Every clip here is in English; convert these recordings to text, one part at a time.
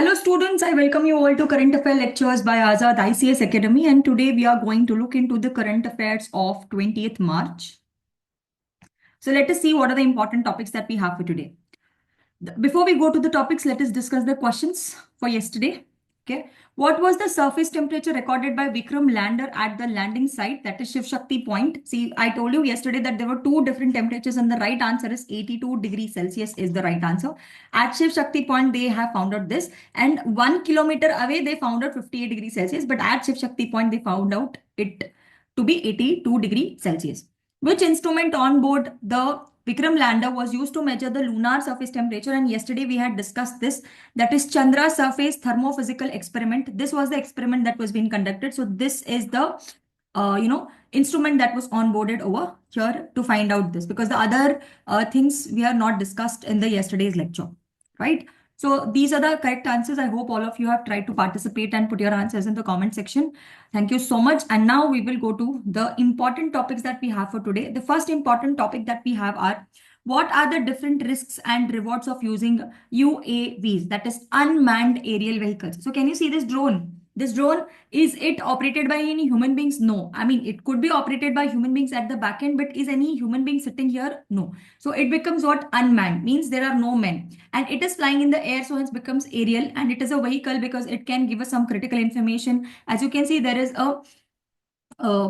Hello students, I welcome you all to Current Affair Lectures by Azad ICS Academy, and today we are going to look into the current affairs of 20th March. So let us see what are the important topics that we have for today. Before we go to the topics, let us discuss the questions for yesterday. Okay. What was the surface temperature recorded by Vikram lander at the landing site, that is Shiv Shakti point? See, I told you yesterday that there were two different temperatures and the right answer is 82 degrees Celsius is the right answer. At Shiv Shakti point, they have found out this, and 1 kilometer away, they found out 58 degrees Celsius, but at Shiv Shakti point, they found out it to be 82 degrees Celsius. Which instrument on board the Vikram lander was used to measure the lunar surface temperature? And yesterday we had discussed this, that is Chandra surface thermophysical experiment. This was the experiment that was being conducted. So this is the instrument that was onboarded over here to find out this, because the other things we are not discussed in the yesterday's lecture, right? So these are the correct answers. I hope all of you have tried to participate and put your answers in the comment section. Thank you so much. And now we will go to the important topics that we have for today. The first important topic that we have are, what are the different risks and rewards of using UAVs, that is unmanned aerial vehicles? So can you see this drone? This drone, is it operated by any human beings? No. I mean, it could be operated by human beings at the back end, but is any human being sitting here? No. So it becomes what? Unmanned, means there are no men. And it is flying in the air, so hence becomes aerial. And it is a vehicle because it can give us some critical information. As you can see, there is a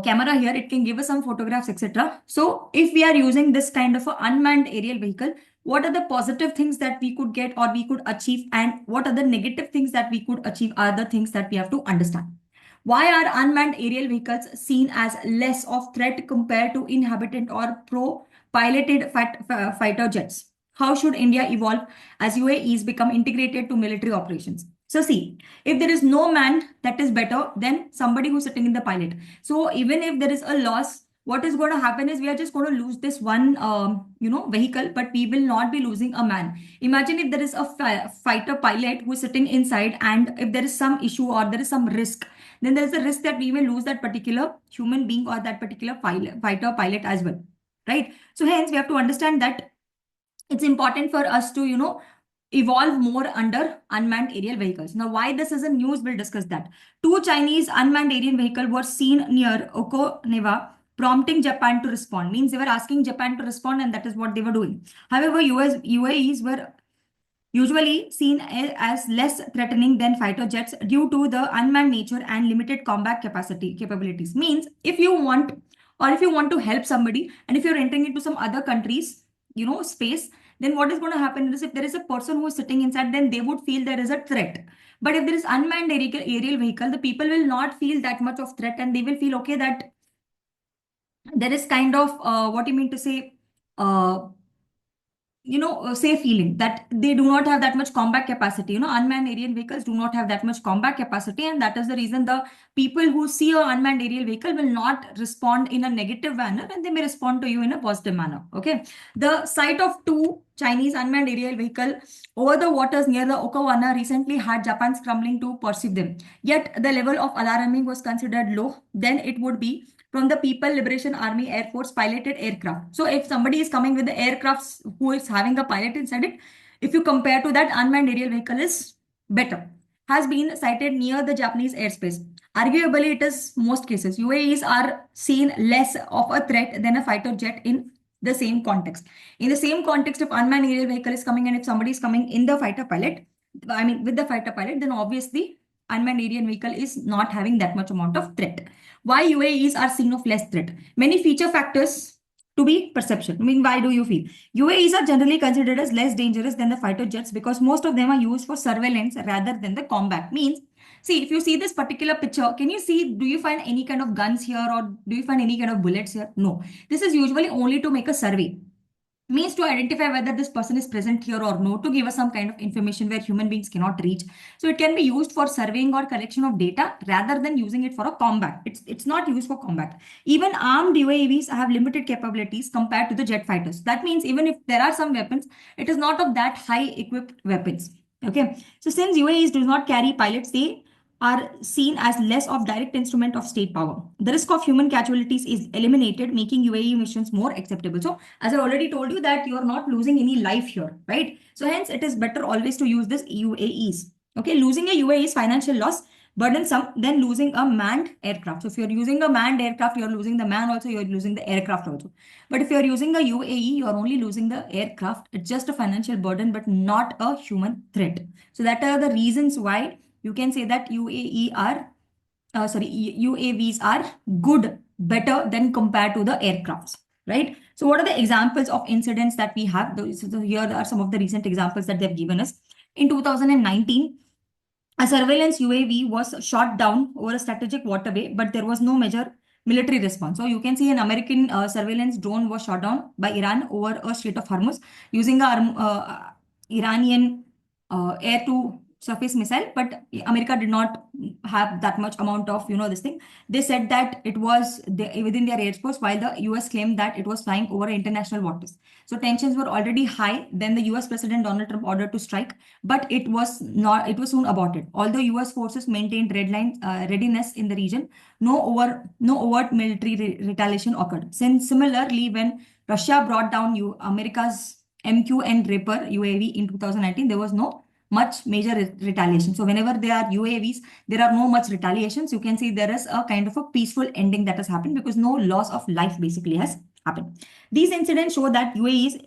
camera here, it can give us some photographs, etc. So if we are using this kind of an unmanned aerial vehicle, what are the positive things that we could get or we could achieve, and what are the negative things that we could achieve are the things that we have to understand. Why are unmanned aerial vehicles seen as less of threat compared to inhabitant or pro-piloted fighter jets? How should India evolve as UAEs become integrated to military operations? So see, if there is no man, that is better than somebody who's sitting in the pilot. So even if there is a loss, what is going to happen is we are just going to lose this one, vehicle, but we will not be losing a man. Imagine if there is a fighter pilot who is sitting inside, and if there is some issue or there is some risk, then there is a risk that we may lose that particular human being or that particular fighter pilot as well, right? So hence we have to understand that it's important for us to, evolve more under unmanned aerial vehicles. Now, why this is a news, we'll discuss that. Two Chinese unmanned aerial vehicles were seen near Okinawa, prompting Japan to respond. Means they were asking Japan to respond, and that is what they were doing. However, UAEs were usually seen as less threatening than fighter jets due to the unmanned nature and limited combat capabilities. Means if you want, or if you want to help somebody, and if you're entering into some other countries, space, then what is going to happen is, if there is a person who is sitting inside, then they would feel there is a threat. But if there is unmanned aerial vehicle, the people will not feel that much of threat, and they will feel okay that there is kind of what you mean to say, safe feeling that they do not have that much combat capacity. Unmanned aerial vehicles do not have that much combat capacity, and that is the reason the people who see a unmanned aerial vehicle will not respond in a negative manner, and they may respond to you in a positive manner. Okay. The sight of two Chinese unmanned aerial vehicle over the waters near the Okinawa recently had Japan scrambling to perceive them. Yet the level of alarming was considered low. Then it would be from the People Liberation Army Air Force piloted aircraft. So if somebody is coming with the aircrafts who is having a pilot inside it, if you compare to that, unmanned aerial vehicle is better. Has been sighted near the Japanese airspace. Arguably, it is most cases. UAEs are seen less of a threat than a fighter jet in the same context. In the same context, if unmanned aerial vehicle is coming and if somebody is coming in the fighter pilot, with the fighter pilot, then obviously unmanned aerial vehicle is not having that much amount of threat. Why UAEs are seen of less threat? Many feature factors to be perception. I mean, why do you feel? UAEs are generally considered as less dangerous than the fighter jets because most of them are used for surveillance rather than the combat. Means, see, if you see this particular picture, can you see, do you find any kind of guns here or do you find any kind of bullets here? No. This is usually only to make a survey. Means to identify whether this person is present here or no, to give us some kind of information where human beings cannot reach. So it can be used for surveying or collection of data rather than using it for a combat. It's not used for combat. Even armed UAVs have limited capabilities compared to the jet fighters. That means even if there are some weapons, it is not of that high equipped weapons. Okay. So since UAVs do not carry pilots, they are seen as less of direct instrument of state power. The risk of human casualties is eliminated, making UAE missions more acceptable. So as I already told you that you are not losing any life here, right? So hence it is better always to use this UAEs. Okay, losing a UAE is financial loss, burdensome than losing a manned aircraft. So if you're using a manned aircraft, you're losing the man also, you're losing the aircraft also. But if you're using a UAE, you're only losing the aircraft. It's just a financial burden, but not a human threat. So that are the reasons why you can say that UAVs are good, better than compared to the aircrafts, right? So what are the examples of incidents that we have? So here are some of the recent examples that they've given us. In 2019, a surveillance UAV was shot down over a strategic waterway, but there was no major military response. So you can see an American surveillance drone was shot down by Iran over a Strait of Hormuz using a Iranian air to surface missile, but America did not have that much amount of this thing. They said that it was within their airspace, while the US claimed that it was flying over international waters. So tensions were already high. Then the US President Donald Trump ordered to strike, but it was not. It was soon aborted. Although US forces maintained readiness in the region, no overt military retaliation occurred. Since similarly, when Russia brought down America's MQ-9 Reaper UAV in 2019, there was no much major retaliation. So whenever there are UAVs, there are no much retaliations. You can see there is a kind of a peaceful ending that has happened because no loss of life basically has happened. These incidents show that UAEs,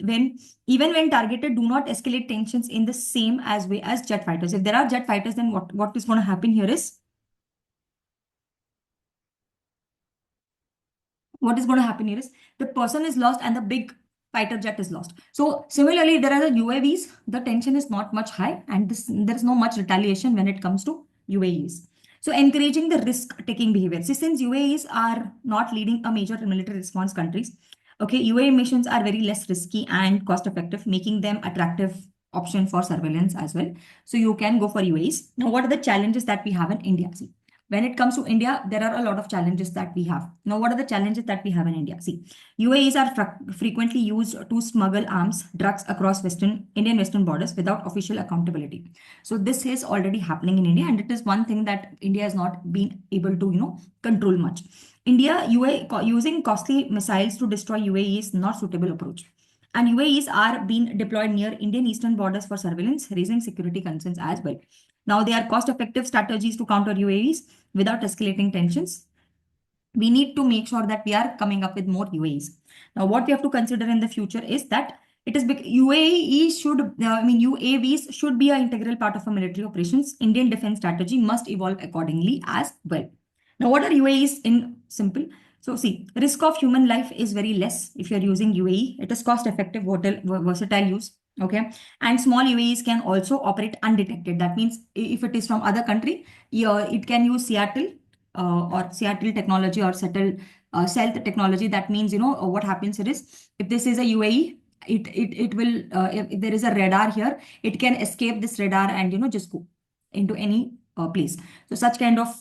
even when targeted, do not escalate tensions in the same as way as jet fighters. If there are jet fighters, then what is going to happen here is the person is lost and the big fighter jet is lost. So similarly, there are the UAVs, the tension is not much high and there is no much retaliation when it comes to UAVs. So encouraging the risk-taking behavior. See, since UAVs are not leading a major military response countries, okay, UAV missions are very less risky and cost-effective, making them attractive option for surveillance as well. So you can go for UAVs. Now, what are the challenges that we have in India? See, when it comes to India, there are a lot of challenges that we have. Now, what are the challenges that we have in India? See, UAEs are frequently used to smuggle arms, drugs across Indian Western borders without official accountability. So this is already happening in India, and it is one thing that India has not been able to, control much. Using costly missiles to destroy UAE is not suitable approach. And UAEs are being deployed near Indian eastern borders for surveillance, raising security concerns as well. Now, they are cost-effective strategies to counter UAVs without escalating tensions. We need to make sure that we are coming up with more UAVs. Now, what we have to consider in the future is that UAVs should be an integral part of a military operations. Indian defense strategy must evolve accordingly as well. Now, what are UAVs in simple? So see, risk of human life is very less if you're using UAE. It is cost-effective, versatile use. Okay, and small UAVs can also operate undetected. That means if it is from other country, it can use Seattle technology or stealth technology. That means what happens is if this is a UAE, it will if there is a radar here, it can escape this radar and just go into any place. So such kind of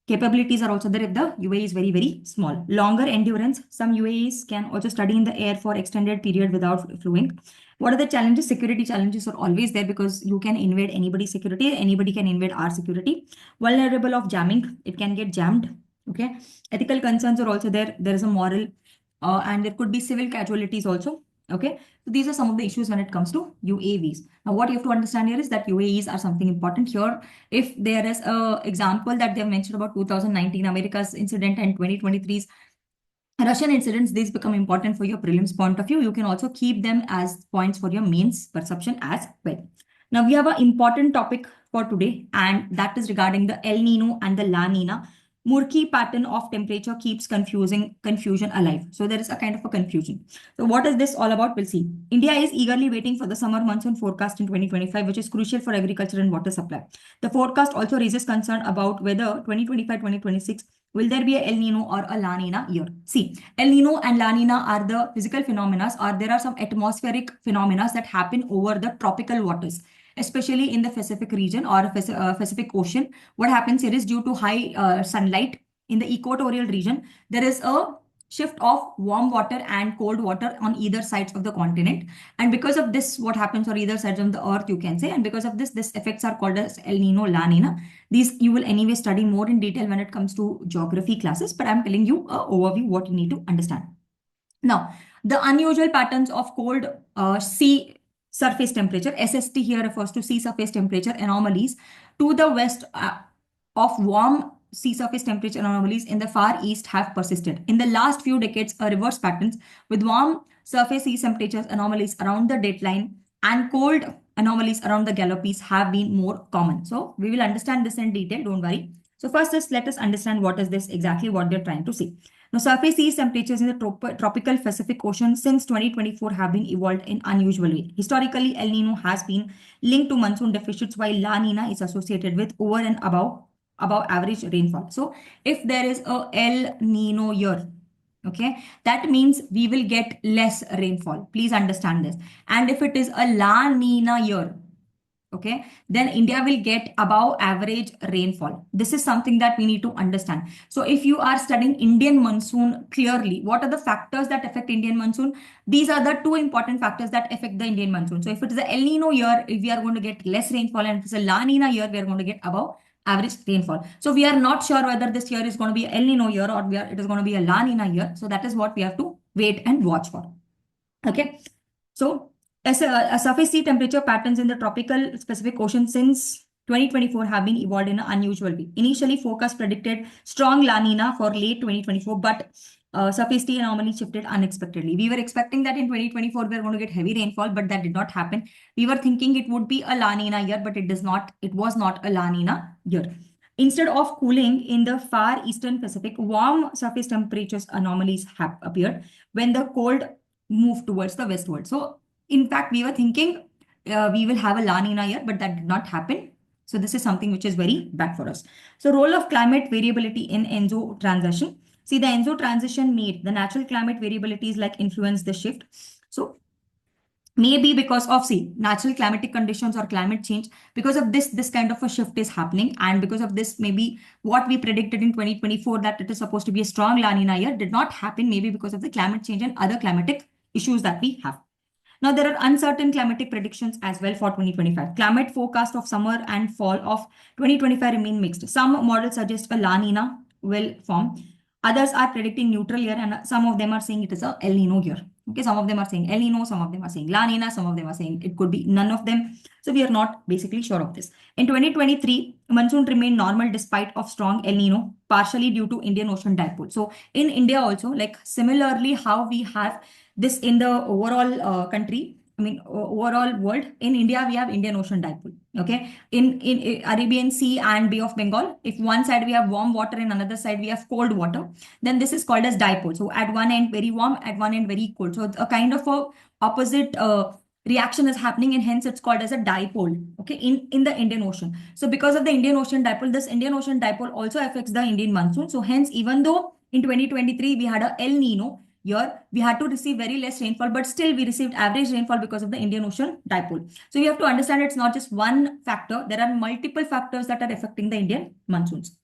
capabilities are also there if the UAE is very, very small. Longer endurance. Some UAEs can also study in the air for extended period without fluing. What are the challenges? Security challenges are always there because you can invade anybody's security. Anybody can invade our security. Vulnerable of jamming. It can get jammed. Okay. Ethical concerns are also there. There is a moral and there could be civil casualties also. Okay. So these are some of the issues when it comes to UAVs. Now, what you have to understand here is that UAVs are something important here. If there is a example that they have mentioned about 2019 America's incident and 2023's Russian incidents, these become important for your prelims point of view. You can also keep them as points for your mains perception as well. Now we have an important topic for today, and that is regarding the El Nino and the La Nina. Murky pattern of temperature keeps confusion alive. So there is a kind of a confusion. So what is this all about? We'll see. India is eagerly waiting for the summer monsoon forecast in 2025, which is crucial for agriculture and water supply. The forecast also raises concern about whether 2025-2026 will there be a El Nino or a La Nina year? See, El Nino and La Nina are the physical phenomena, or there are some atmospheric phenomena that happen over the tropical waters, especially in the Pacific region or Pacific Ocean. What happens here is due to high sunlight in the equatorial region, there is a shift of warm water and cold water on either sides of the continent. And because of this, what happens on either sides of the earth, you can say, and because of this effects are called as El Nino, La Nina. These you will anyway study more in detail when it comes to geography classes, but I'm telling you an overview what you need to understand. Now, the unusual patterns of cold sea surface temperature. SST here refers to sea surface temperature anomalies to the west of warm sea surface temperature anomalies in the far east have persisted. In the last few decades, a reverse patterns with warm surface sea temperatures anomalies around the dateline and cold anomalies around the galaxies have been more common. So we will understand this in detail, don't worry. So first, just let us understand what is this exactly what they're trying to say. Now, surface sea temperatures in the tropical Pacific Ocean since 2024 have been evolved in unusual way. Historically, El Nino has been linked to monsoon deficits, while La Nina is associated with over and above average rainfall. So, if there is a El Nino year, okay, that means we will get less rainfall. Please understand this. And if it is a La Nina year, okay, then India will get above average rainfall. This is something that we need to understand. So if you are studying Indian monsoon clearly, what are the factors that affect Indian monsoon? These are the two important factors that affect the Indian monsoon. So if it is a El Nino year, we are going to get less rainfall, and if it's a La Nina year, we are going to get above average rainfall. So we are not sure whether this year is going to be El Nino year or it is going to be a La Nina year. So that is what we have to wait and watch for. Okay. So as a surface sea temperature patterns in the tropical Pacific Ocean since 2024 have been evolved in an unusual way. Initially, forecast predicted strong La Nina for late 2024, but surface sea anomaly shifted unexpectedly. We were expecting that in 2024 we are going to get heavy rainfall, but that did not happen. We were thinking it would be a La Nina year, but it does not. It was not a La Nina year. Instead of cooling in the far eastern Pacific, warm surface temperatures anomalies have appeared when the cold moved towards the westward. So in fact, we were thinking we will have a La Nina year, but that did not happen. So this is something which is very bad for us. So role of climate variability in ENSO transition. See, the ENSO transition made the natural climate variabilities like influence the shift. So maybe because of, see, natural climatic conditions or climate change, because of this kind of a shift is happening, and because of this, maybe what we predicted in 2024 that it is supposed to be a strong La Nina year did not happen, maybe because of the climate change and other climatic issues that we have. Now, there are uncertain climatic predictions as well for 2025. Climate forecast of summer and fall of 2025 remain mixed. Some models suggest a La Nina will form. Others are predicting neutral year, and some of them are saying it is a El Nino year. Okay, some of them are saying El Nino, some of them are saying La Nina, some of them are saying it could be none of them. So we are not basically sure of this. In 2023, monsoon remained normal despite of strong El Nino, partially due to Indian Ocean dipole. So in India also, like similarly how we have this in the overall country, I mean, overall world, in India, we have Indian Ocean dipole. Okay. In Arabian Sea and Bay of Bengal, if one side we have warm water and another side we have cold water, then this is called as dipole. So at one end, very warm, at one end, very cold. So a kind of a opposite reaction is happening, and hence it's called as a dipole, okay, in the Indian Ocean. So because of the Indian Ocean dipole, this Indian Ocean dipole also affects the Indian monsoon. So hence, even though in 2023 we had a El Nino, year, we had to receive very less rainfall, but still we received average rainfall because of the Indian Ocean dipole. So you have to understand it's not just one factor. There are multiple factors that are affecting the Indian monsoons.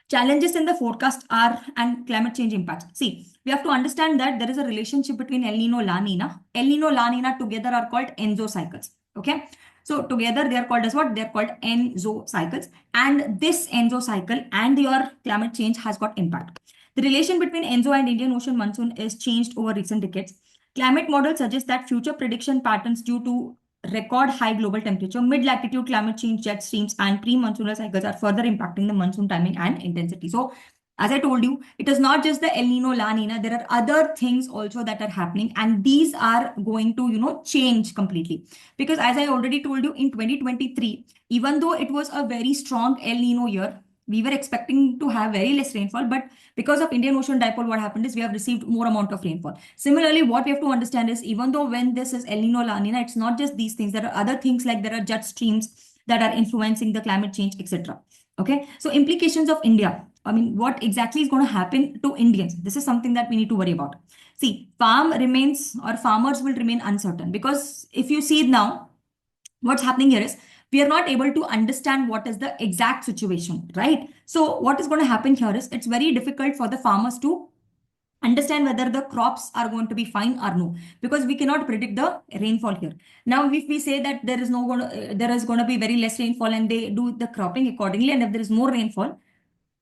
Challenges in the forecast are and climate change impacts. See, we have to understand that there is a relationship between El Nino, La Nina. El Nino, La Nina together are called ENSO cycles. Okay. So together they are called as what? They are called ENSO cycles. And this ENSO cycle and your climate change has got impact. The relation between ENSO and Indian Ocean monsoon is changed over recent decades. Climate models suggest that future prediction patterns due to record high global temperature, mid-latitude climate change, jet streams, and pre-monsoonal cycles are further impacting the monsoon timing and intensity. So, as I told you, it is not just the El Nino, La Nina. There are other things also that are happening, and these are going to, change completely. Because as I already told you, in 2023, even though it was a very strong El Nino year, we were expecting to have very less rainfall, but because of Indian Ocean dipole, what happened is we have received more amount of rainfall. Similarly, what we have to understand is even though when this is El Nino, La Nina, it's not just these things. There are other things like there are jet streams that are influencing the climate change, etc. Okay, so implications of India. I mean, what exactly is going to happen to Indians? This is something that we need to worry about. See, farmers will remain uncertain because if you see now, what's happening here is we are not able to understand what is the exact situation, right? So what is going to happen here is it's very difficult for the farmers to understand whether the crops are going to be fine or no, because we cannot predict the rainfall here. Now, if we say that there is going to be very less rainfall and they do the cropping accordingly, and if there is more rainfall,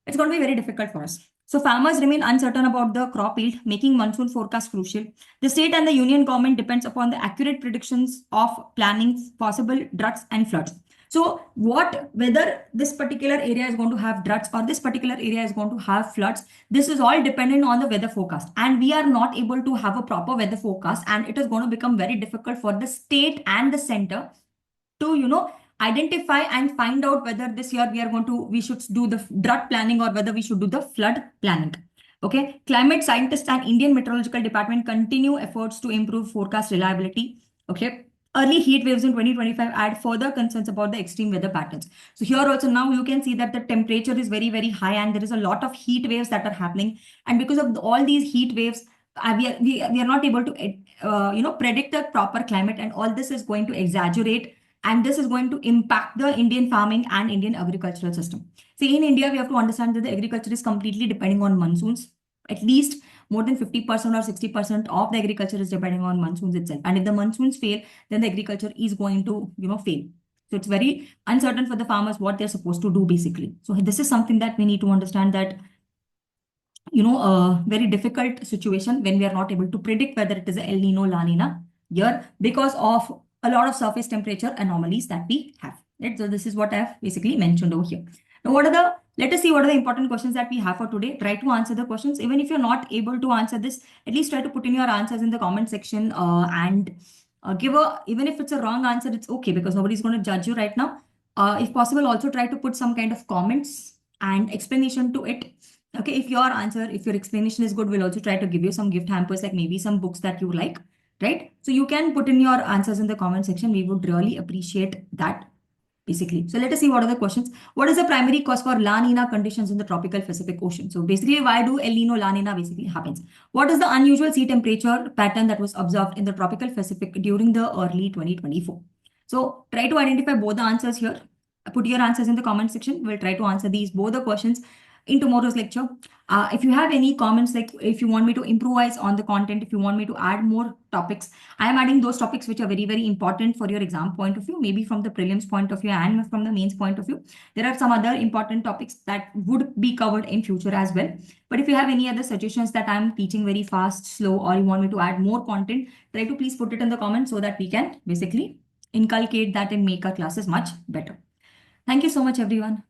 it's going to be very difficult for us. So farmers remain uncertain about the crop yield, making monsoon forecast crucial. The state and the union government depends upon the accurate predictions of planning possible droughts and floods. So whether this particular area is going to have droughts or this particular area is going to have floods, this is all dependent on the weather forecast. And we are not able to have a proper weather forecast, and it is going to become very difficult for the state and the center to identify and find out whether this year we should do the drought planning or whether we should do the flood planning. Okay, climate scientists and Indian meteorological department continue efforts to improve forecast reliability. Okay, early heat waves in 2025 add further concerns about the extreme weather patterns. So here also now you can see that the temperature is very very high and there is a lot of heat waves that are happening, and because of all these heat waves, we are not able to predict the proper climate, and all this is going to exaggerate, and this is going to impact the Indian farming and Indian agricultural system. See, in India, we have to understand that the agriculture is completely depending on monsoons. At least more than 50% or 60% of the agriculture is depending on monsoons itself. And if the monsoons fail, then the agriculture is going to, fail. So it's very uncertain for the farmers what they're supposed to do, basically. So this is something that we need to understand, that a very difficult situation when we are not able to predict whether it is a El Nino, La Nina year, because of a lot of surface temperature anomalies that we have. Right? So this is what I have basically mentioned over here. Now, let us see what are the important questions that we have for today. Try to answer the questions. Even if you're not able to answer this, at least try to put in your answers in the comment section and even if it's a wrong answer, it's okay, because nobody's going to judge you right now. If possible, also try to put some kind of comments and explanation to it. Okay, if your explanation is good, we'll also try to give you some gift hampers, like maybe some books that you like, right? So you can put in your answers in the comment section. We would really appreciate that, basically. So let us see what are the questions. What is the primary cause for La Nina conditions in the tropical Pacific Ocean? So basically, why do El Nino, La Nina basically happens? What is the unusual sea temperature pattern that was observed in the tropical Pacific during the early 2024? So try to identify both the answers here. Put your answers in the comment section. We'll try to answer both the questions in tomorrow's lecture. If you have any comments, like if you want me to improvise on the content, if you want me to add more topics, I am adding those topics which are very, very important for your exam point of view, maybe from the prelims point of view and from the mains point of view. There are some other important topics that would be covered in future as well. But if you have any other suggestions that I'm teaching very fast, slow, or you want me to add more content, try to please put it in the comments so that we can basically inculcate that and make our classes much better. Thank you so much, everyone.